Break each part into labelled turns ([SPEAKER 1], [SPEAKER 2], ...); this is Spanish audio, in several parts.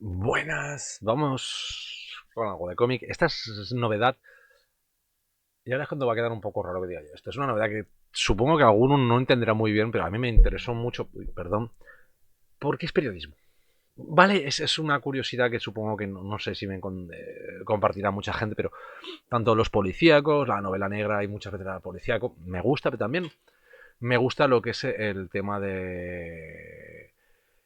[SPEAKER 1] Buenas, vamos con algo de cómic. Esta es novedad y ahora es cuando va a quedar un poco raro que diga yo. Esto es una novedad que supongo que alguno no entenderá muy bien, pero a mí me interesó mucho, perdón, porque es periodismo. Vale, es una curiosidad que supongo que no sé si compartirá mucha gente, pero tanto los policíacos, la novela negra y muchas veces la policíaco, me gusta, pero también me gusta lo que es el tema de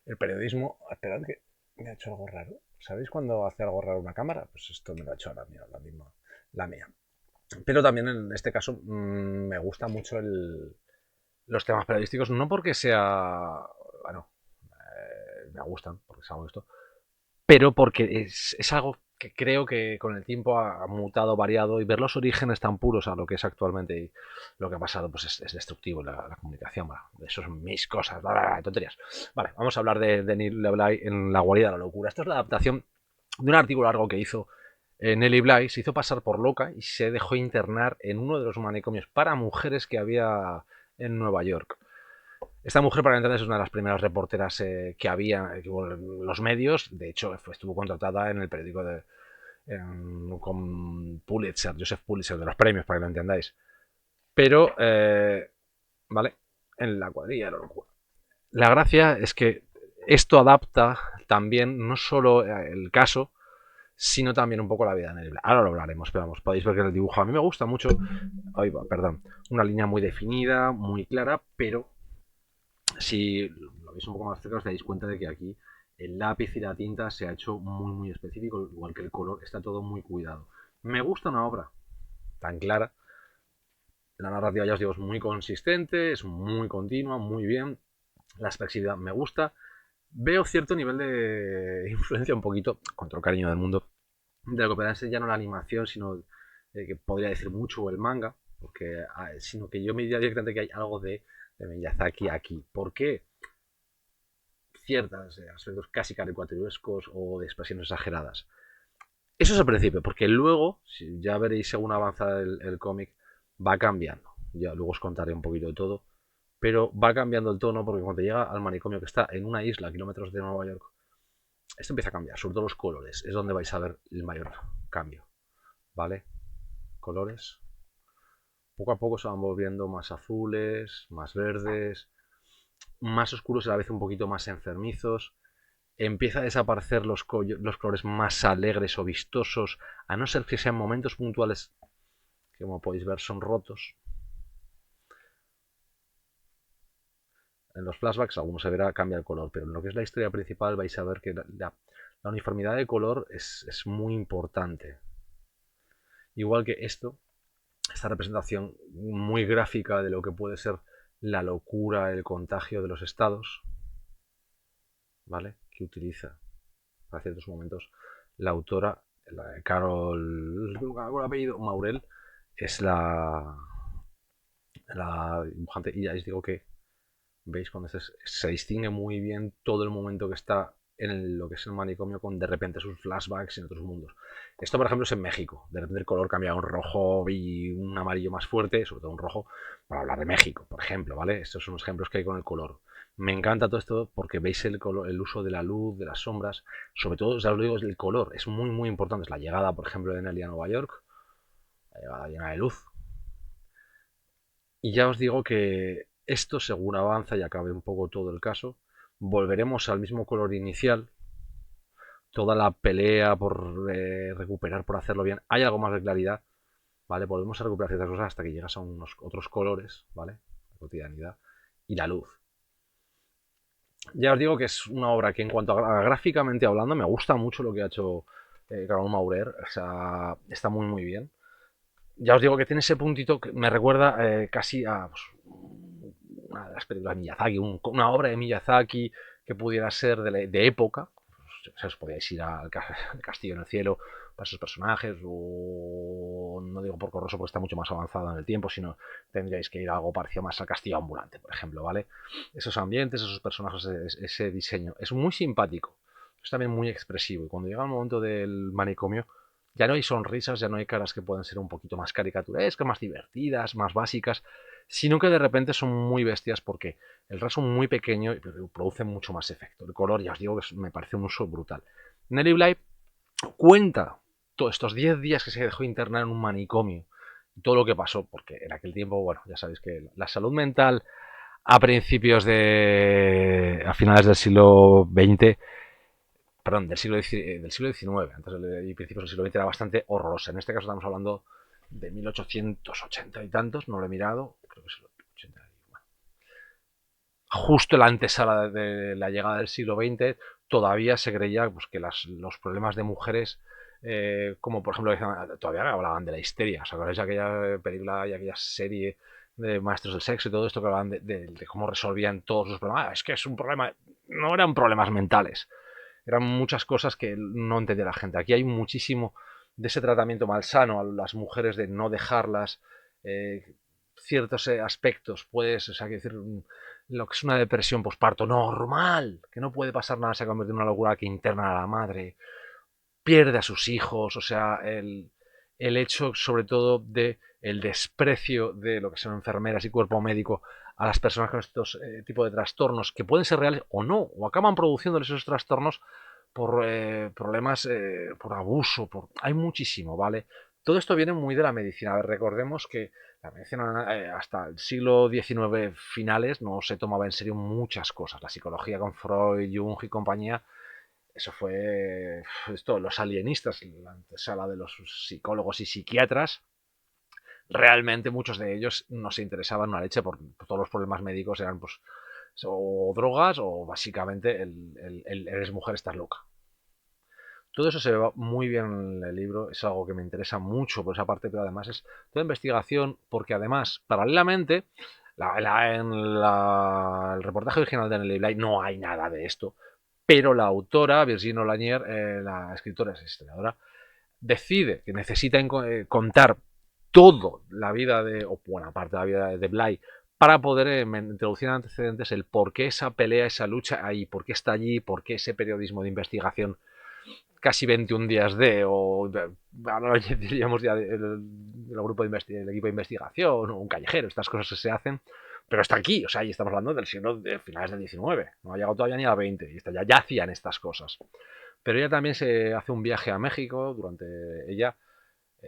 [SPEAKER 1] el periodismo. Esperad que me ha hecho algo raro. ¿Sabéis cuando hace algo raro una cámara? Pues esto me lo ha hecho ahora mía, la misma, la mía. Pero también en este caso me gusta mucho los temas periodísticos, no porque sea, bueno, me gustan, porque sea esto, pero porque es algo que creo que con el tiempo ha mutado, variado, y ver los orígenes tan puros a lo que es actualmente y lo que ha pasado, pues es destructivo la comunicación. Bueno, eso son mis cosas, tonterías. Vale, vamos a hablar de Neil Leblay en La guarida de la locura. Esto es la adaptación de un artículo largo que hizo Nelly Bly. Se hizo pasar por loca y se dejó internar en uno de los manicomios para mujeres que había en Nueva York. Esta mujer, para entender, es una de las primeras reporteras que había en los medios. De hecho, estuvo contratada en el periódico con Pulitzer, Joseph Pulitzer, de los premios, para que lo entendáis. Pero, ¿vale? En la cuadrilla de la locura. La gracia es que esto adapta también no solo el caso, sino también un poco la vida en el. Ahora lo hablaremos, pero vamos, podéis ver que el dibujo a mí me gusta mucho. Ahí va, perdón. Una línea muy definida, muy clara, pero si lo veis un poco más cerca os dais cuenta de que aquí el lápiz y la tinta se ha hecho muy específico, igual que el color, está todo muy cuidado. Me gusta una obra tan clara. La narrativa, ya os digo, es muy consistente, es muy continua, muy bien. La expresividad me gusta. Veo cierto nivel de influencia un poquito, con todo el cariño del mundo, de lo que podría ser ya no la animación, sino que podría decir mucho el manga, porque sino que yo me diría directamente que hay algo de Miyazaki aquí. ¿Por qué? Ciertos aspectos casi caricaturescos o de expresiones exageradas. Eso es al principio, porque luego, si ya veréis según avanza el cómic, va cambiando. Ya luego os contaré un poquito de todo, pero va cambiando el tono porque cuando llega al manicomio que está en una isla a kilómetros de Nueva York, esto empieza a cambiar, sobre todo los colores, es donde vais a ver el mayor cambio, ¿vale? Colores. Poco a poco se van volviendo más azules, más verdes, más oscuros y a la vez un poquito más enfermizos. Empieza a desaparecer los colores más alegres o vistosos, a no ser que sean momentos puntuales que, como podéis ver, son rotos. En los flashbacks alguno se verá, cambia el color, pero en lo que es la historia principal vais a ver que la uniformidad de color es muy importante. Igual que esta representación muy gráfica de lo que puede ser la locura, el contagio de los estados, ¿vale? Que utiliza para ciertos momentos la autora, la Carol, con apellido Maurel, es la dibujante, y ya os digo que veis cuando se distingue muy bien todo el momento que está en lo que es el manicomio con de repente sus flashbacks en otros mundos. Esto, por ejemplo, es en México. De repente el color cambia a un rojo y un amarillo más fuerte, sobre todo un rojo, para hablar de México, por ejemplo, ¿vale? Estos son los ejemplos que hay con el color. Me encanta todo esto porque veis el uso de la luz, de las sombras, sobre todo, ya os lo digo, es el color, es muy importante. Es la llegada, por ejemplo, de Nelly a Nueva York, la llegada llena de luz. Y ya os digo que esto, según avanza y acabe un poco todo el caso, volveremos al mismo color inicial. Toda la pelea por recuperar, por hacerlo bien. Hay algo más de claridad, ¿vale? Volvemos a recuperar ciertas cosas hasta que llegas a unos otros colores, ¿vale? La cotidianidad. Y la luz. Ya os digo que es una obra que en cuanto a gráficamente hablando me gusta mucho lo que ha hecho Carol Maurer. O sea, está muy bien. Ya os digo que tiene ese puntito que me recuerda casi a pues, una de las películas de Miyazaki, una obra de Miyazaki que pudiera ser de época. Pues, os podíais ir al Castillo en el Cielo para esos personajes, o no digo por Corroso porque está mucho más avanzado en el tiempo, sino tendríais que ir a algo parecido más al Castillo Ambulante, por ejemplo, ¿vale? Esos ambientes, esos personajes, ese diseño. Es muy simpático, es también muy expresivo. Y cuando llega el momento del manicomio, ya no hay sonrisas, ya no hay caras que puedan ser un poquito más caricaturescas, más divertidas, más básicas, sino que de repente son muy bestias porque El raso muy pequeño y produce mucho más efecto. El color, ya os digo, que me parece un uso brutal. Nelly Bly cuenta todos estos 10 días que se dejó internar en un manicomio, todo lo que pasó, porque en aquel tiempo, bueno, ya sabéis que la salud mental a finales del siglo XX, perdón, del siglo XIX, antes y principios del siglo XX era bastante horrorosa. En este caso estamos hablando de 1880 y tantos, no lo he mirado, creo que es el 80. Justo la antesala de la llegada del siglo XX, todavía se creía pues, que los problemas de mujeres, como por ejemplo, todavía hablaban de la histeria. ¿Os acordáis de aquella película y aquella serie de Maestros del Sexo y todo esto que hablaban de cómo resolvían todos los problemas? Es que es un problema, no eran problemas mentales, eran muchas cosas que no entendía la gente. Aquí hay muchísimo de ese tratamiento malsano a las mujeres, de no dejarlas, ciertos aspectos, pues, o sea, que decir, lo que es una depresión posparto normal, que no puede pasar nada, se ha convertido en una locura que interna a la madre, pierde a sus hijos, o sea, el hecho sobre todo de el desprecio de lo que son enfermeras y cuerpo médico a las personas con estos tipos de trastornos, que pueden ser reales o no, o acaban produciéndoles esos trastornos por problemas, por abuso, hay muchísimo, ¿vale? Todo esto viene muy de la medicina. A ver, recordemos que la medicina hasta el siglo XIX finales no se tomaba en serio muchas cosas. La psicología con Freud, Jung y compañía, eso fue esto, los alienistas, la antesala de los psicólogos y psiquiatras. Realmente muchos de ellos no se interesaban una leche por todos los problemas médicos, eran pues o drogas o básicamente eres mujer, estás loca. Todo eso se ve muy bien en el libro, es algo que me interesa mucho por esa parte, pero además es toda investigación, porque además, paralelamente, el reportaje original de Nelly Bly no hay nada de esto, pero la autora, Virginie Lanier, la escritora, es historiadora, decide que necesita contar toda la vida o buena parte de la vida de Bly para poder introducir antecedentes el por qué esa pelea, esa lucha ahí, por qué está allí, por qué ese periodismo de investigación casi 21 días ahora diríamos ya el equipo de investigación o un callejero, estas cosas que se hacen, pero está aquí, o sea, ahí estamos hablando del siglo de finales del XIX, no ha llegado todavía ni al XX, y ya hacían estas cosas. Pero ella también se hace un viaje a México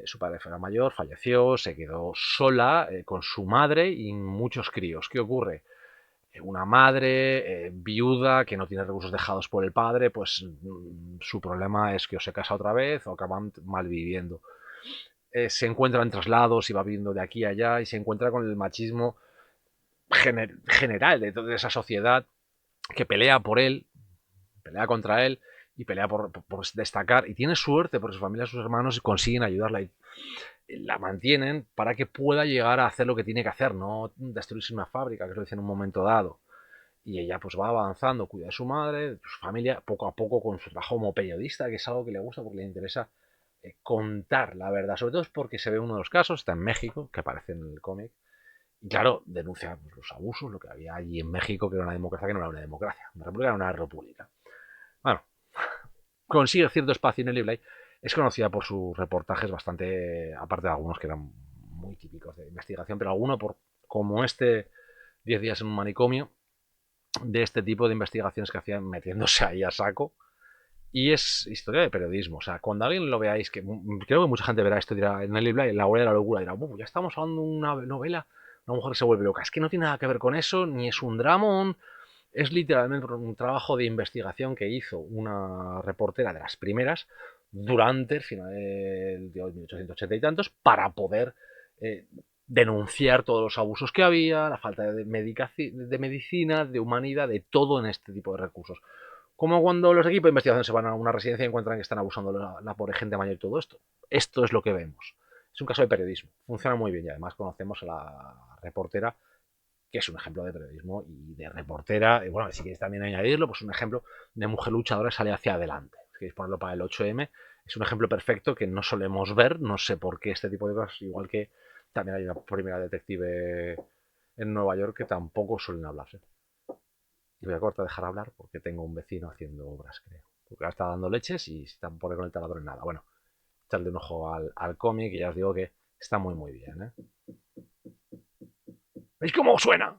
[SPEAKER 1] su padre era mayor, falleció, se quedó sola con su madre y muchos críos. ¿Qué ocurre? Una madre viuda que no tiene recursos dejados por el padre, pues su problema es que o se casa otra vez o acaban malviviendo. Se encuentra en traslados y va viviendo de aquí a allá y se encuentra con el machismo general de toda esa sociedad que pelea por él, pelea contra él y pelea por destacar, y tiene suerte porque su familia, sus hermanos consiguen ayudarla y la mantienen para que pueda llegar a hacer lo que tiene que hacer, no destruirse una fábrica, que es lo que dice en un momento dado. Y ella pues va avanzando, cuida de su madre, de su familia, poco a poco con su trabajo como periodista, que es algo que le gusta porque le interesa contar la verdad. Sobre todo es porque se ve uno de los casos, está en México, que aparece en el cómic, y claro, denuncia pues, los abusos, lo que había allí en México, que era una democracia que no era una democracia. Una república era una república. Bueno, consigue cierto espacio en el Bly. Es conocida por sus reportajes bastante, aparte de algunos que eran muy típicos de investigación, pero alguno como 10 días en un manicomio, de este tipo de investigaciones que hacían metiéndose ahí a saco. Y es historia de periodismo. O sea, cuando alguien lo veáis, que creo que mucha gente verá esto, dirá, en el Bly, la hora de la locura, dirá, ya estamos hablando de una novela, una mujer que se vuelve loca. Es que no tiene nada que ver con eso, ni es un dramón, es literalmente un trabajo de investigación que hizo una reportera de las primeras durante el final de 1880 y tantos para poder eh, denunciar todos los abusos que había, la falta de medicina, de humanidad, de todo en este tipo de recursos. Como cuando los equipos de investigación se van a una residencia y encuentran que están abusando de la pobre gente mayor y todo esto. Esto es lo que vemos. Es un caso de periodismo. Funciona muy bien y además conocemos a la reportera, que es un ejemplo de periodismo y de reportera. Y bueno, si queréis también añadirlo, pues un ejemplo de mujer luchadora que sale hacia adelante. Si queréis ponerlo para el 8M, es un ejemplo perfecto que no solemos ver. No sé por qué este tipo de cosas, igual que también hay una primera detective en Nueva York que tampoco suelen hablarse. Y voy a cortar dejar hablar porque tengo un vecino haciendo obras, creo. Porque ahora está dando leches y se está por con el taladro en nada. Bueno, echarle un ojo al cómic y ya os digo que está muy muy bien, ¿eh? ¿Veis cómo suena?